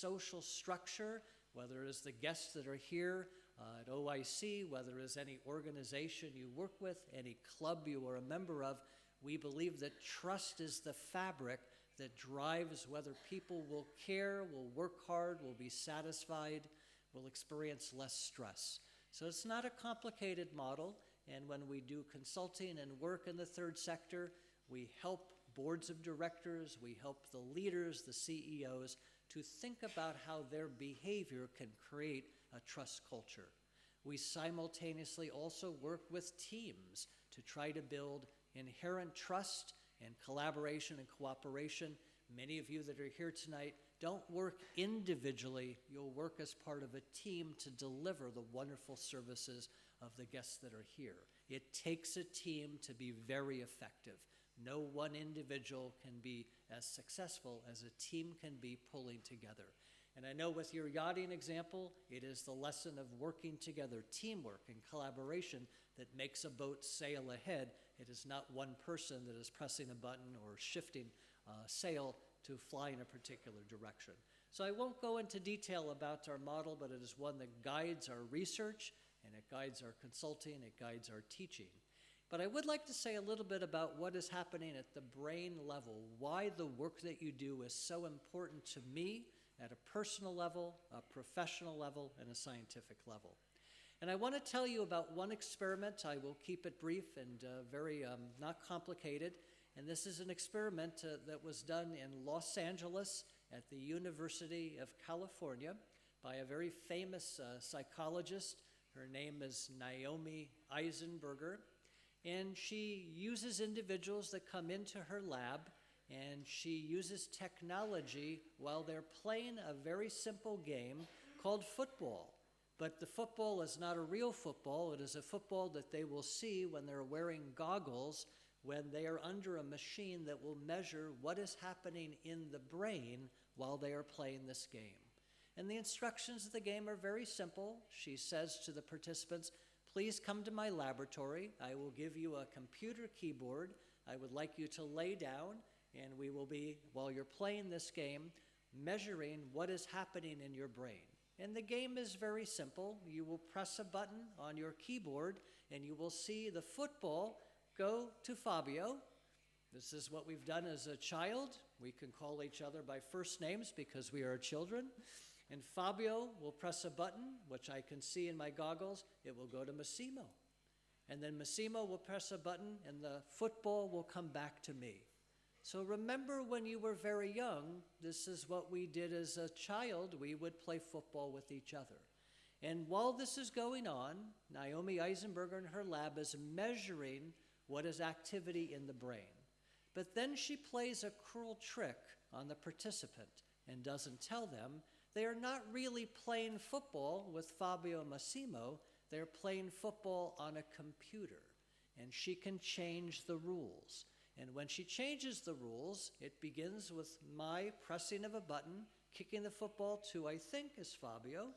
social structure, whether it is the guests that are here at OIC, whether it is any organization you work with, any club you are a member of, we believe that trust is the fabric that drives whether people will care, will work hard, will be satisfied, will experience less stress. So it's not a complicated model, and when we do consulting and work in the third sector, we help boards of directors, we help the leaders, the CEOs, to think about how their behavior can create a trust culture. We simultaneously also work with teams to try to build inherent trust and collaboration and cooperation. Many of you that are here tonight don't work individually. You'll work as part of a team to deliver the wonderful services of the guests that are here. It takes a team to be very effective. No one individual can be as successful as a team can be pulling together. And I know with your yachting example, it is the lesson of working together, teamwork and collaboration that makes a boat sail ahead. It is not one person that is pressing a button or shifting sail to fly in a particular direction. So I won't go into detail about our model, but it is one that guides our research, and it guides our consulting, it guides our teaching. But I would like to say a little bit about what is happening at the brain level, why the work that you do is so important to me at a personal level, a professional level, and a scientific level. And I want to tell you about one experiment. I will keep it brief and very not complicated. And this is an experiment that was done in Los Angeles at the University of California by a very famous psychologist. Her name is Naomi Eisenberger. And she uses individuals that come into her lab, and she uses technology while they're playing a very simple game called football. But the football is not a real football. It is a football that they will see when they're wearing goggles, when they are under a machine that will measure what is happening in the brain while they are playing this game. And the instructions of the game are very simple. She says to the participants, please come to my laboratory. I will give you a computer keyboard. I would like you to lay down, and we will be, while you're playing this game, measuring what is happening in your brain. And the game is very simple. You will press a button on your keyboard, and you will see the football go to Fabio. This is what we've done as a child. We can call each other by first names because we are children. And Fabio will press a button, which I can see in my goggles. It will go to Massimo. And then Massimo will press a button, and the football will come back to me. So remember when you were very young, this is what we did as a child. We would play football with each other. And while this is going on, Naomi Eisenberger in her lab is measuring what is activity in the brain. But then she plays a cruel trick on the participant and doesn't tell them. They are not really playing football with Fabio and Massimo. They're playing football on a computer. And she can change the rules. And when she changes the rules, it begins with my pressing of a button, kicking the football to, I think, is Fabio.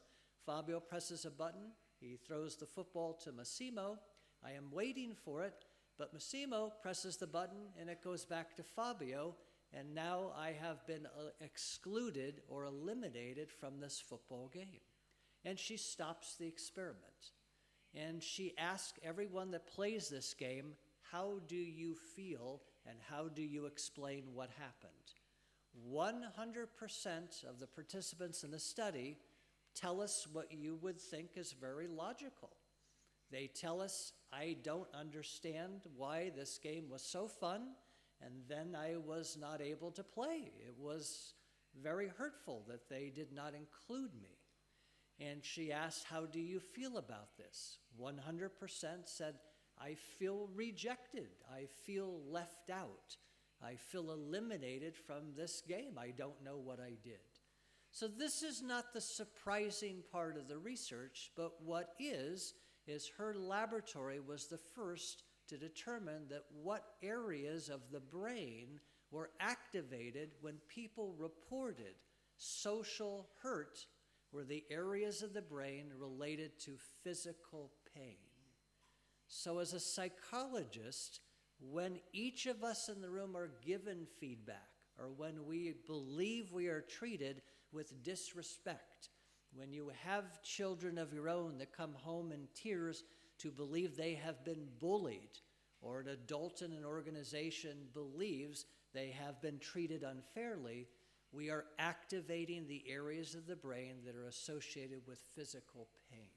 Fabio presses a button. He throws the football to Massimo. I am waiting for it, but Massimo presses the button, and it goes back to Fabio. And now I have been excluded or eliminated from this football game. And she stops the experiment. And she asks everyone that plays this game, how do you feel and how do you explain what happened? 100% of the participants in the study tell us what you would think is very logical. They tell us, I don't understand why this game was so fun, and then I was not able to play. It was very hurtful that they did not include me. And she asked, how do you feel about this? 100% said, I feel rejected. I feel left out. I feel eliminated from this game. I don't know what I did. So this is not the surprising part of the research, but what is her laboratory was the first to determine that what areas of the brain were activated when people reported social hurt were the areas of the brain related to physical pain. So as a psychologist, when each of us in the room are given feedback, or when we believe we are treated, with disrespect, when you have children of your own that come home in tears to believe they have been bullied, or an adult in an organization believes they have been treated unfairly, we are activating the areas of the brain that are associated with physical pain.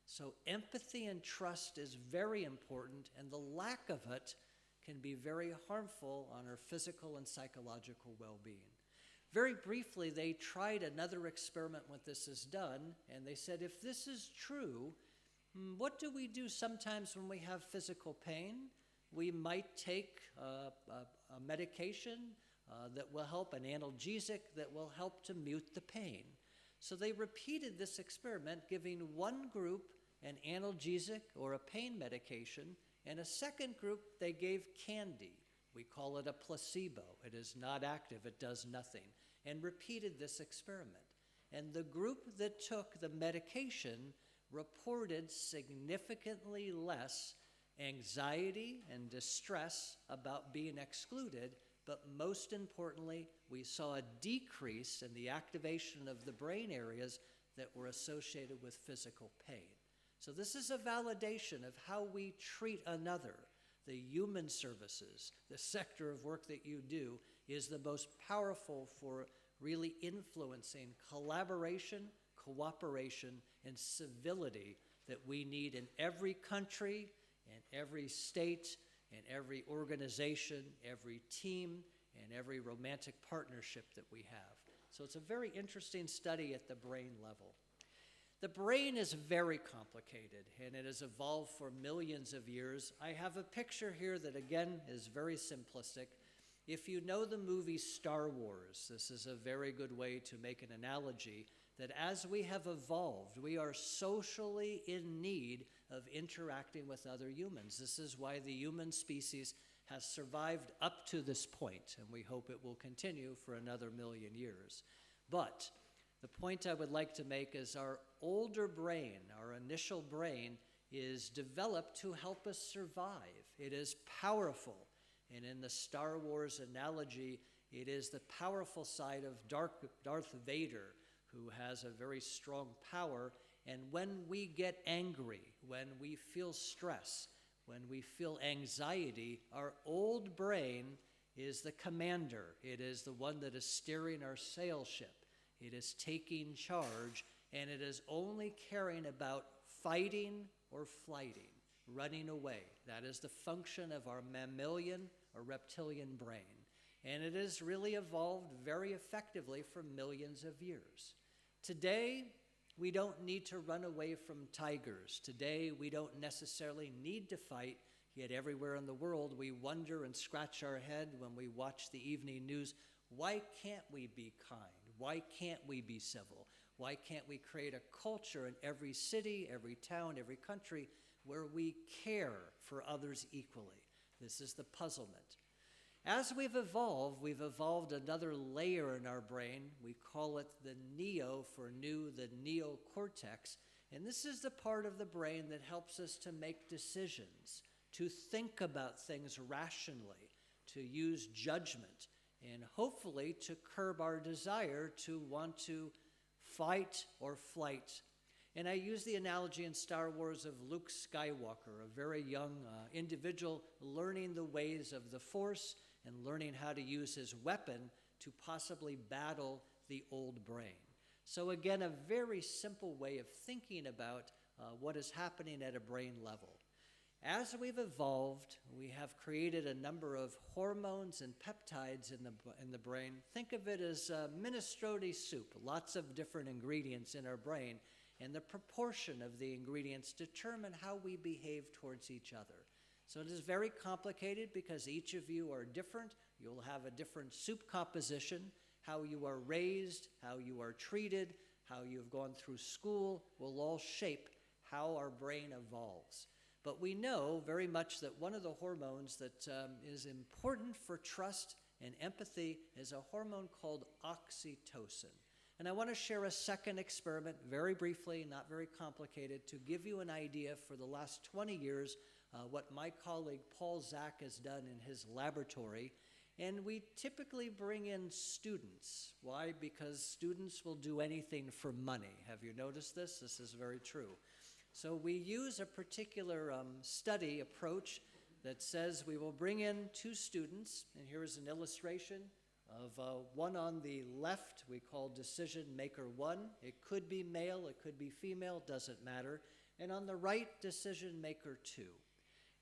So empathy and trust is very important, and the lack of it can be very harmful on our physical and psychological well-being. Very briefly, they tried another experiment when this is done, and they said, if this is true, what do we do sometimes when we have physical pain? We might take a medication that will help, an analgesic that will help to mute the pain. So they repeated this experiment, giving one group an analgesic or a pain medication, and a second group they gave candy. We call it a placebo. It is not active, it does nothing, and repeated this experiment. And the group that took the medication reported significantly less anxiety and distress about being excluded, but most importantly, we saw a decrease in the activation of the brain areas that were associated with physical pain. So this is a validation of how we treat another. The human services, the sector of work that you do, is the most powerful for really influencing collaboration, cooperation, and civility that we need in every country, in every state, in every organization, every team, and every romantic partnership that we have. So it's a very interesting study at the brain level. The brain is very complicated, and it has evolved for millions of years. I have a picture here that, again, is very simplistic. If you know the movie Star Wars, this is a very good way to make an analogy that as we have evolved, we are socially in need of interacting with other humans. This is why the human species has survived up to this point, and we hope it will continue for another million years. But the point I would like to make is our older brain, our initial brain, is developed to help us survive. It is powerful. And in the Star Wars analogy, it is the powerful side of Darth Vader, who has a very strong power. And when we get angry, when we feel stress, when we feel anxiety, our old brain is the commander. It is the one that is steering our sail ship. It is taking charge, and it is only caring about fighting or flighting, running away. That is the function of our mammalian or reptilian brain. And it has really evolved very effectively for millions of years. Today, we don't need to run away from tigers. Today, we don't necessarily need to fight, yet everywhere in the world, we wonder and scratch our head when we watch the evening news, why can't we be kind? Why can't we be civil? Why can't we create a culture in every city, every town, every country where we care for others equally? This is the puzzlement. As we've evolved another layer in our brain. We call it the neo for new, the neocortex. And this is the part of the brain that helps us to make decisions, to think about things rationally, to use judgment, and hopefully to curb our desire to want to fight or flight. And I use the analogy in Star Wars of Luke Skywalker, a very young individual learning the ways of the Force and learning how to use his weapon to possibly battle the old brain. So again, a very simple way of thinking about what is happening at a brain level. As we've evolved, we have created a number of hormones and peptides in the brain. Think of it as minestrone soup, lots of different ingredients in our brain, and the proportion of the ingredients determine how we behave towards each other. So it is very complicated because each of you are different. You'll have a different soup composition. How you are raised, how you are treated, how you've gone through school will all shape how our brain evolves. But we know very much that one of the hormones that is important for trust and empathy is a hormone called oxytocin. And I want to share a second experiment very briefly, not very complicated, to give you an idea for the last 20 years what my colleague Paul Zak has done in his laboratory. And we typically bring in students. Why? Because students will do anything for money. Have you noticed this? This is very true. So we use a particular study approach that says we will bring in 2 students, and here is an illustration of one on the left we call decision maker 1. It could be male, it could be female, doesn't matter. And on the right, decision maker 2.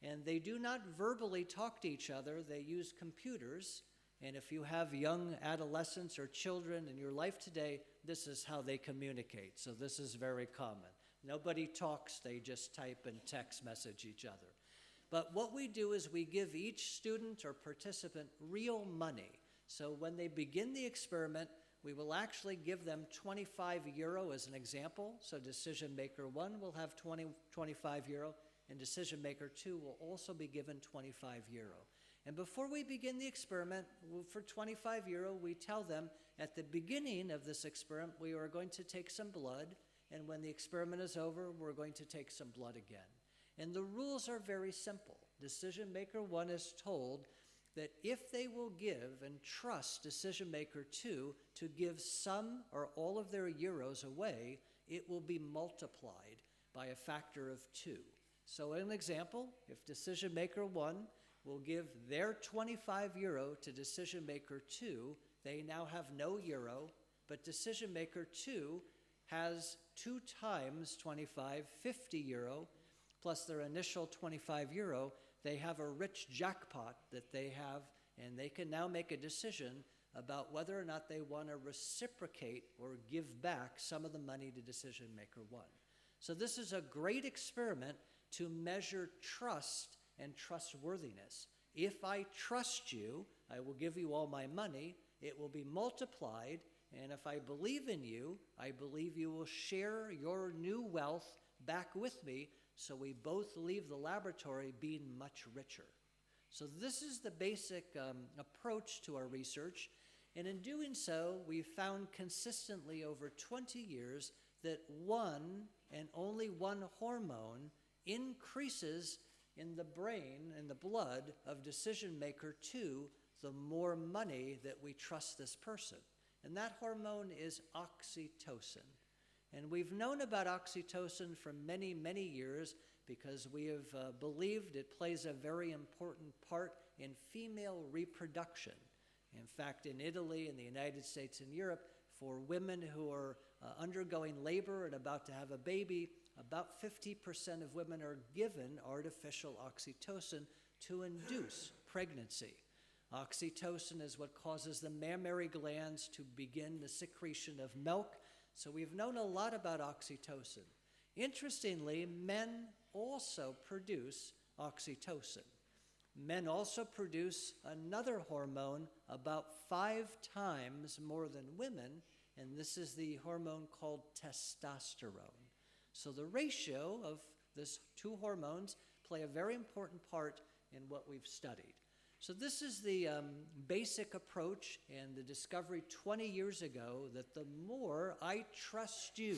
And they do not verbally talk to each other, they use computers. And if you have young adolescents or children in your life today, this is how they communicate. So this is very common. Nobody talks, they just type and text message each other. But what we do is we give each student or participant real money. So when they begin the experiment, we will actually give them 25 euro as an example. So decision maker 1 will have 25 euro. And decision maker 2 will also be given 25 euro. And before we begin the experiment, for 25 euro, we tell them at the beginning of this experiment, we are going to take some blood, and when the experiment is over, we're going to take some blood again. And the rules are very simple. Decision maker 1 is told that if they will give and trust decision maker 2 to give some or all of their euros away, it will be multiplied by a factor of 2. So an example, if decision maker 1 will give their 25 euro to decision maker 2, they now have no euro, but decision maker 2 has 2 times 25, 50 euro, plus their initial 25 euro. They have a rich jackpot that they have, and they can now make a decision about whether or not they want to reciprocate or give back some of the money to decision maker 1. So this is a great experiment to measure trust and trustworthiness. If I trust you, I will give you all my money, it will be multiplied, and if I believe in you, I believe you will share your new wealth back with me, so we both leave the laboratory being much richer. So this is the basic approach to our research, and in doing so, we've found consistently over 20 years that one and only one hormone increases in the brain and the blood of decision maker 2, the more money that we trust this person. And that hormone is oxytocin. And we've known about oxytocin for many, many years because we have believed it plays a very important part in female reproduction. In fact, in Italy, in the United States, and Europe, for women who are undergoing labor and about to have a baby, about 50% of women are given artificial oxytocin to induce pregnancy. Oxytocin is what causes the mammary glands to begin the secretion of milk, so we've known a lot about oxytocin. Interestingly, men also produce oxytocin. Men also produce another hormone about 5 times more than women, and this is the hormone called testosterone. So the ratio of these 2 hormones play a very important part in what we've studied. So this is the basic approach and the discovery 20 years ago that the more I trust you,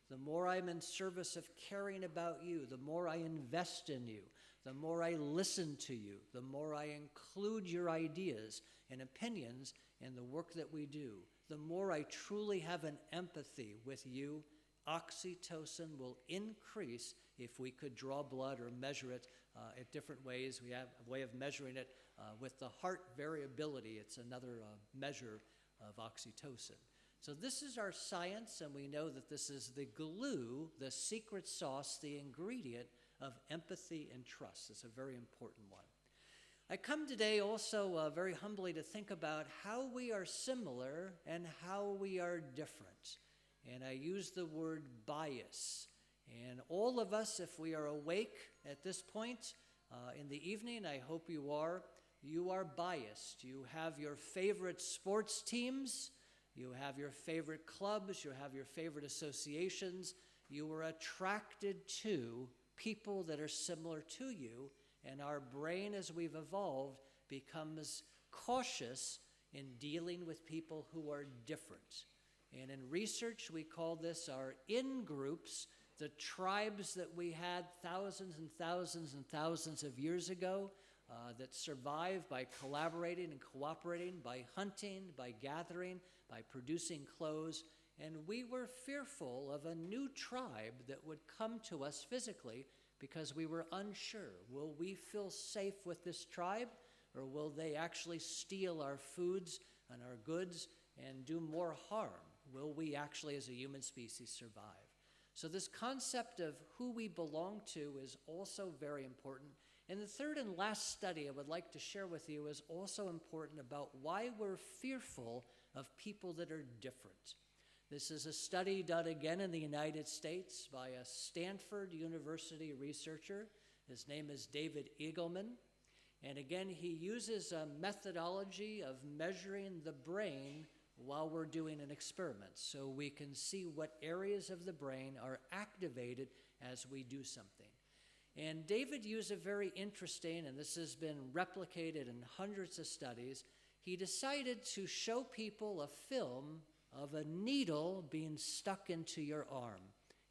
the more I'm in service of caring about you, the more I invest in you, the more I listen to you, the more I include your ideas and opinions in the work that we do, the more I truly have an empathy with you, oxytocin will increase if we could draw blood or measure it at different ways. We have a way of measuring it with the heart variability. It's another measure of oxytocin. So this is our science, and we know that this is the glue, the secret sauce, the ingredient of empathy and trust. It's a very important one. I come today also very humbly to think about how we are similar and how we are different. And I use the word bias. And all of us, if we are awake at this point in the evening, I hope you are biased. You have your favorite sports teams, you have your favorite clubs, you have your favorite associations. You are attracted to people that are similar to you, and our brain, as we've evolved, becomes cautious in dealing with people who are different. And in research, we call this our in-groups, the tribes that we had thousands and thousands and thousands of years ago that survive by collaborating and cooperating, by hunting, by gathering, by producing clothes. And we were fearful of a new tribe that would come to us physically because we were unsure. Will we feel safe with this tribe, or will they actually steal our foods and our goods and do more harm? Will we actually, as a human species, survive? So this concept of who we belong to is also very important. And the third and last study I would like to share with you is also important about why we're fearful of people that are different. This is a study done again in the United States by a Stanford University researcher. His name is David Eagleman. And again, he uses a methodology of measuring the brain while we're doing an experiment, so we can see what areas of the brain are activated as we do something. And David used a very interesting, and this has been replicated in hundreds of studies, he decided to show people a film of a needle being stuck into your arm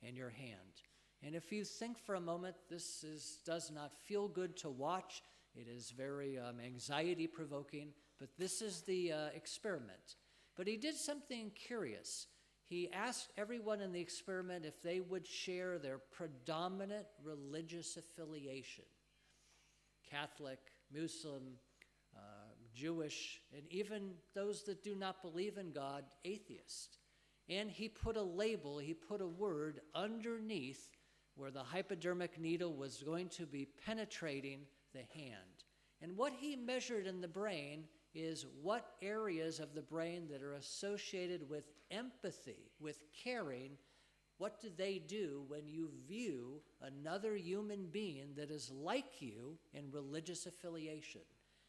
and your hand. And if you think for a moment, does not feel good to watch. It is very anxiety-provoking, but this is the experiment. But he did something curious. He asked everyone in the experiment if they would share their predominant religious affiliation. Catholic, Muslim, Jewish, and even those that do not believe in God, atheist. And he put a label, he put a word underneath where the hypodermic needle was going to be penetrating the hand. And what he measured in the brain is what areas of the brain that are associated with empathy, with caring, what do they do when you view another human being that is like you in religious affiliation?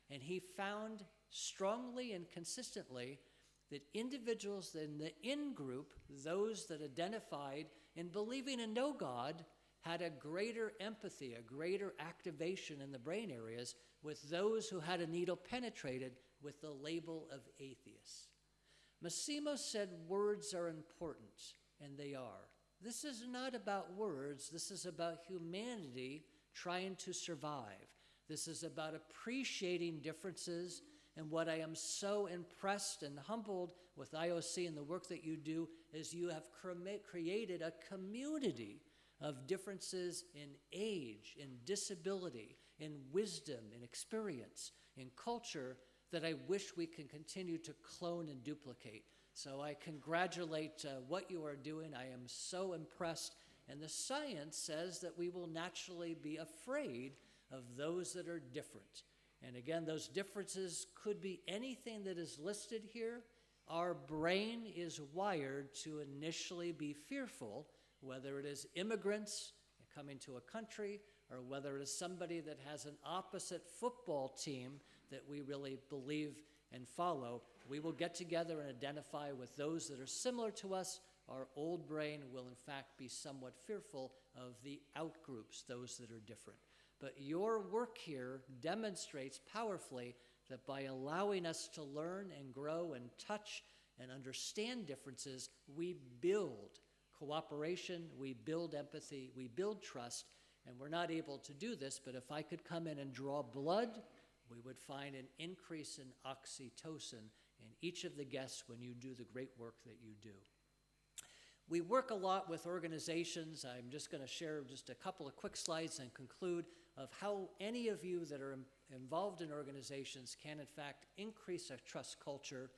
And he found strongly and consistently that individuals in the in-group, those that identified in believing in no God, had a greater empathy, a greater activation in the brain areas with those who had a needle penetrated with the label of atheists. Massimo said words are important, and they are. This is not about words. This is about humanity trying to survive. This is about appreciating differences. And what I am so impressed and humbled with IOC and the work that you do is you have created a community of differences in age, in disability, in wisdom, in experience, in culture that I wish we can continue to clone and duplicate. So I congratulate what you are doing. I am so impressed. And the science says that we will naturally be afraid of those that are different. And again, those differences could be anything that is listed here. Our brain is wired to initially be fearful, whether it is immigrants coming to a country or whether it is somebody that has an opposite football team that we really believe and follow. We will get together and identify with those that are similar to us. Our old brain will in fact be somewhat fearful of the outgroups, those that are different. But your work here demonstrates powerfully that by allowing us to learn and grow and touch and understand differences, we build cooperation, we build empathy, we build trust, and we're not able to do this, but if I could come in and draw blood, we would find an increase in oxytocin in each of the guests when you do the great work that you do. We work a lot with organizations. I'm just going to share just a couple of quick slides and conclude of how any of you that are involved in organizations can in fact increase a trust culture,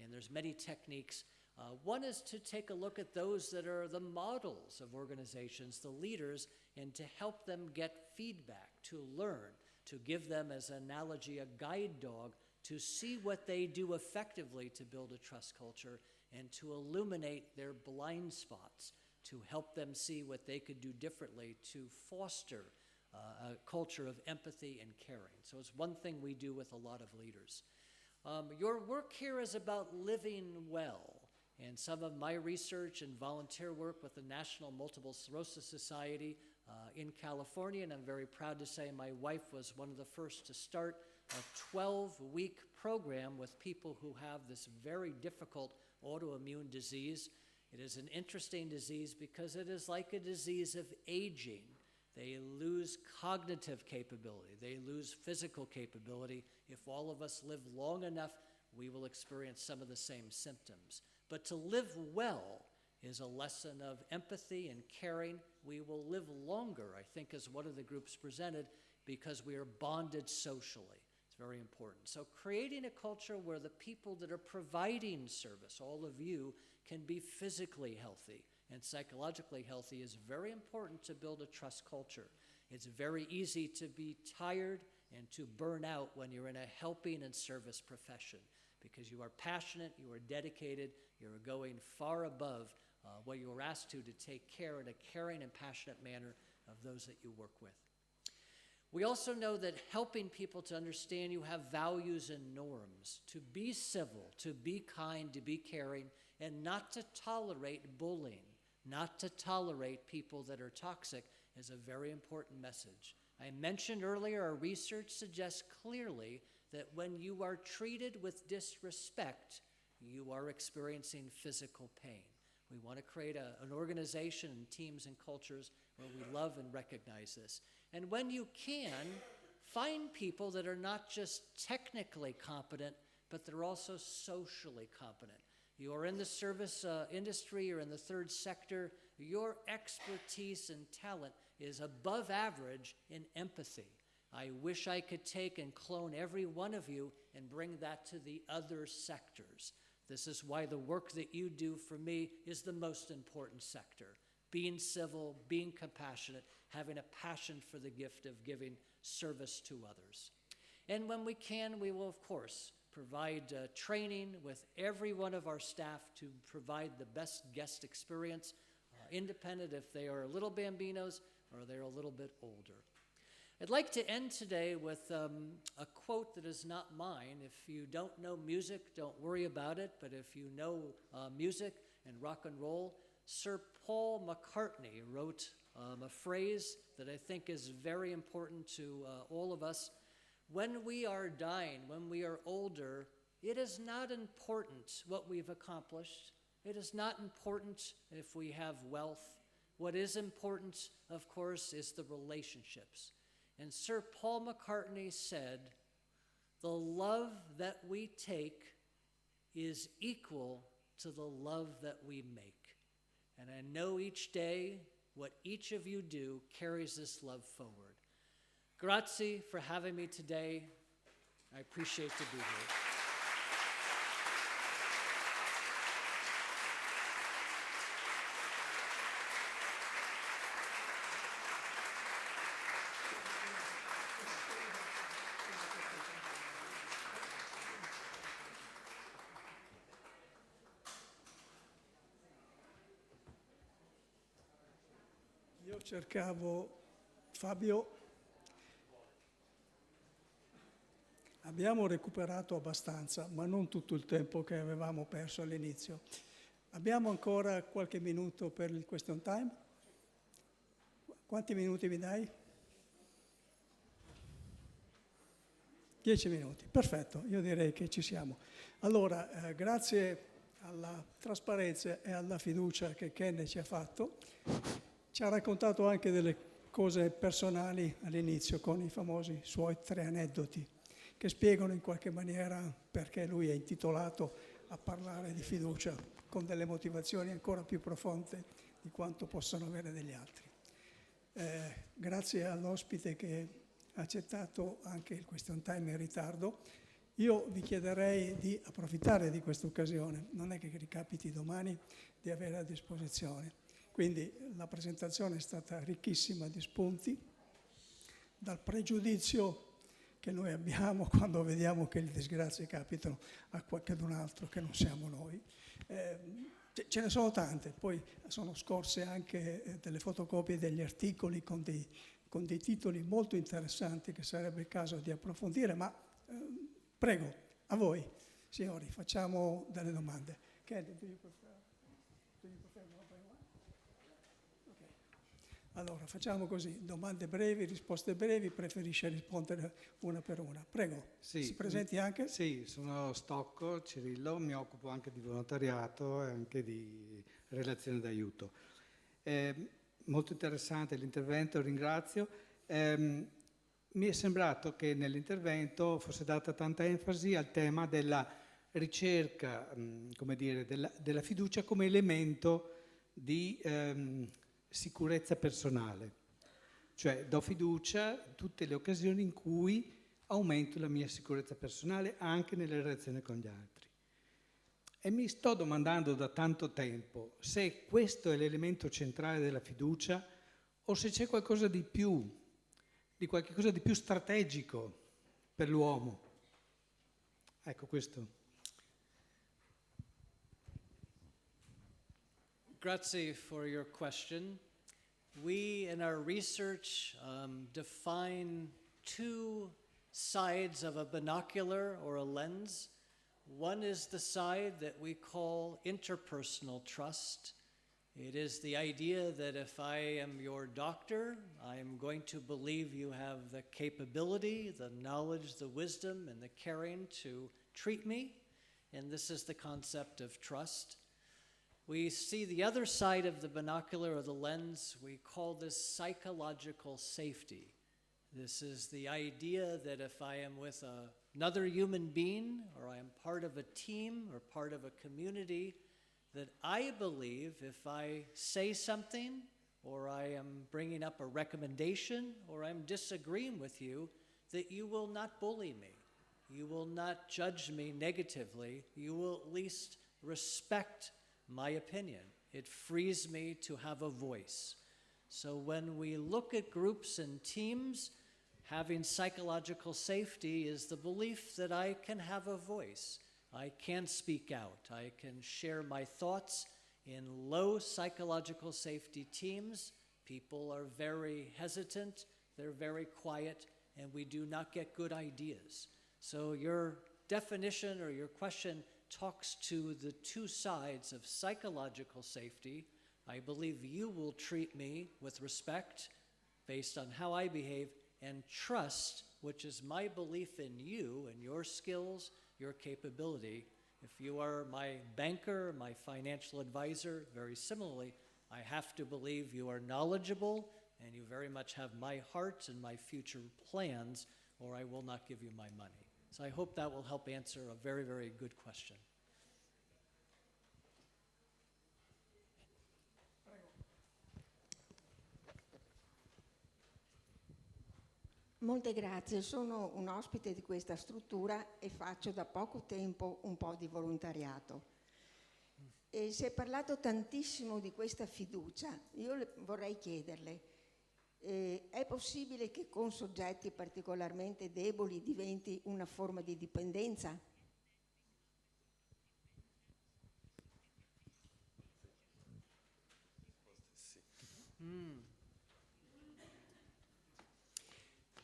and there's many techniques. One is to take a look at those that are the models of organizations, the leaders, and to help them get feedback, to learn, to give them, as an analogy, a guide dog, to see what they do effectively to build a trust culture and to illuminate their blind spots, to help them see what they could do differently to foster a culture of empathy and caring. So it's one thing we do with a lot of leaders. Your work here is about living well. And some of my research and volunteer work with the National Multiple Sclerosis Society in California, and I'm very proud to say my wife was one of the first to start a 12-week program with people who have this very difficult autoimmune disease. It is an interesting disease because it is like a disease of aging. They lose cognitive capability. They lose physical capability. If all of us live long enough, we will experience some of the same symptoms. But to live well is a lesson of empathy and caring. We will live longer, I think, as one of the groups presented, because we are bonded socially. It's very important. So creating a culture where the people that are providing service, all of you, can be physically healthy and psychologically healthy is very important to build a trust culture. It's very easy to be tired and to burn out when you're in a helping and service profession because you are passionate, you are dedicated, you're going far above what you were asked to take care in a caring and passionate manner of those that you work with. We also know that helping people to understand you have values and norms, to be civil, to be kind, to be caring, and not to tolerate bullying, not to tolerate people that are toxic is a very important message. I mentioned earlier our research suggests clearly that when you are treated with disrespect, you are experiencing physical pain. We want to create an organization and teams and cultures where we love and recognize this. And when you can, find people that are not just technically competent, but they're also socially competent. You are in the service industry or in the third sector, your expertise and talent is above average in empathy. I wish I could take and clone every one of you and bring that to the other sectors. This is why the work that you do for me is the most important sector. Being civil, being compassionate, having a passion for the gift of giving service to others. And when we can, we will, of course, provide training with every one of our staff to provide the best guest experience, independent if they are little bambinos or they're a little bit older. I'd like to end today with a quote that is not mine. If you don't know music, don't worry about it, but if you know music and rock and roll, Sir Paul McCartney wrote a phrase that I think is very important to all of us. When we are dying, when we are older, it is not important what we've accomplished. It is not important if we have wealth. What is important, of course, is the relationships. And Sir Paul McCartney said, "The love that we take is equal to the love that we make." And I know each day what each of you do carries this love forward. Grazie for having me today. I appreciate to be here. Io cercavo Fabio. Abbiamo recuperato abbastanza, ma non tutto il tempo che avevamo perso all'inizio. Abbiamo ancora qualche minuto per il question time? Quanti minuti mi dai? 10 minuti, perfetto, io direi che ci siamo. Allora, grazie alla trasparenza e alla fiducia che Kenneth ci ha fatto, ci ha raccontato anche delle cose personali all'inizio con i famosi suoi 3 aneddoti che spiegano in qualche maniera perché lui è intitolato a parlare di fiducia con delle motivazioni ancora più profonde di quanto possano avere degli altri. Grazie all'ospite che ha accettato anche il question time in ritardo. Io vi chiederei di approfittare di questa occasione, non è che ricapiti domani, di avere a disposizione. Quindi la presentazione è stata ricchissima di spunti, dal pregiudizio che noi abbiamo quando vediamo che le disgrazie capitano a qualcun altro che non siamo noi. Ce ne sono tante, poi sono scorse anche delle fotocopie degli articoli con dei titoli molto interessanti che sarebbe il caso di approfondire, ma prego, a voi, signori, facciamo delle domande. Allora, facciamo così, domande brevi, risposte brevi, preferisce rispondere una per una. Prego, sì, si presenti anche? Sì, sono Stocco, Cirillo, mi occupo anche di volontariato e anche di relazioni d'aiuto. molto interessante l'intervento, ringrazio. Mi è sembrato che nell'intervento fosse data tanta enfasi al tema della ricerca, come dire, della fiducia come elemento di sicurezza personale. Cioè do fiducia in tutte le occasioni in cui aumento la mia sicurezza personale anche nelle relazioni con gli altri. E mi sto domandando da tanto tempo se questo è l'elemento centrale della fiducia o se c'è qualcosa di più, di qualcosa di più strategico per l'uomo. Ecco questo. Grazie for your question. We, in our research, define two sides of a binocular or a lens. One is the side that we call interpersonal trust. It is the idea that if I am your doctor, I am going to believe you have the capability, the knowledge, the wisdom, and the caring to treat me. And this is the concept of trust. We see the other side of the binocular or the lens. We call this psychological safety. This is the idea that if I am with another human being, or I am part of a team or part of a community, that I believe if I say something, or I am bringing up a recommendation, or I'm disagreeing with you, that you will not bully me. You will not judge me negatively. You will at least respect my opinion. It frees me to have a voice. So when we look at groups and teams, having psychological safety is the belief that I can have a voice. I can speak out. I can share my thoughts. In low psychological safety teams, people are very hesitant, they're very quiet, and we do not get good ideas. So your definition or your question talks to the two sides of psychological safety. I believe you will treat me with respect based on how I behave, and trust, which is my belief in you and your skills, your capability. If you are my banker, my financial advisor, very similarly, I have to believe you are knowledgeable and you very much have my heart and my future plans, or I will not give you my money. So I hope that will help answer a very, very good question. Molte grazie, sono un ospite di questa struttura e faccio da poco tempo un po' di volontariato. E si è parlato tantissimo di questa fiducia. Io vorrei chiederle, è possibile che con soggetti particolarmente deboli diventi una forma di dipendenza?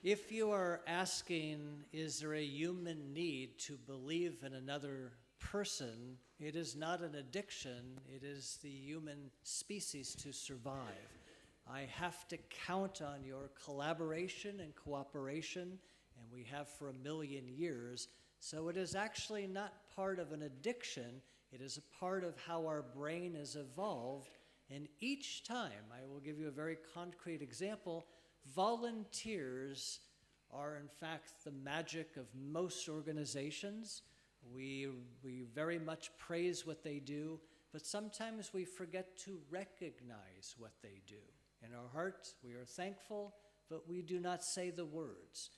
If you are asking, is there a human need to believe in another person, it is not an addiction, it is the human species to survive. I have to count on your collaboration and cooperation, and we have for 1,000,000 years. So it is actually not part of an addiction, it is a part of how our brain has evolved. And each time, I will give you a very concrete example, volunteers are in fact the magic of most organizations. We very much praise what they do, but sometimes we forget to recognize what they do. In our hearts, we are thankful, but we do not say the words.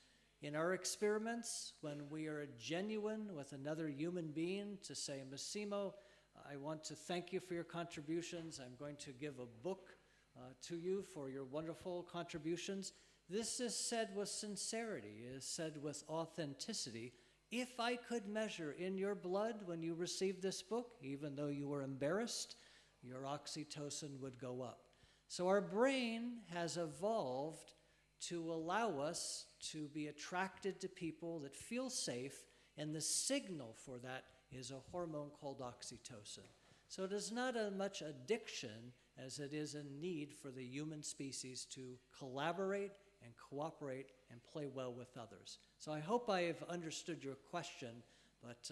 In our experiments, when we are genuine with another human being to say, Massimo, I want to thank you for your contributions. I'm going to give a book to you for your wonderful contributions. This is said with sincerity, it is said with authenticity. If I could measure in your blood when you received this book, even though you were embarrassed, your oxytocin would go up. So our brain has evolved to allow us to be attracted to people that feel safe, and the signal for that is a hormone called oxytocin. So it is not as much addiction as it is a need for the human species to collaborate and cooperate and play well with others. So I hope I have understood your question, but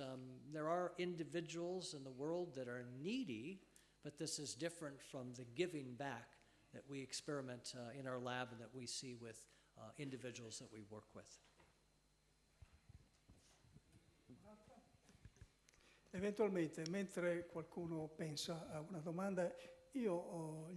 there are individuals in the world that are needy, but this is different from the giving back that we experiment in our lab and that we see with individuals that we work with. Eventualmente, mentre qualcuno pensa a una domanda, io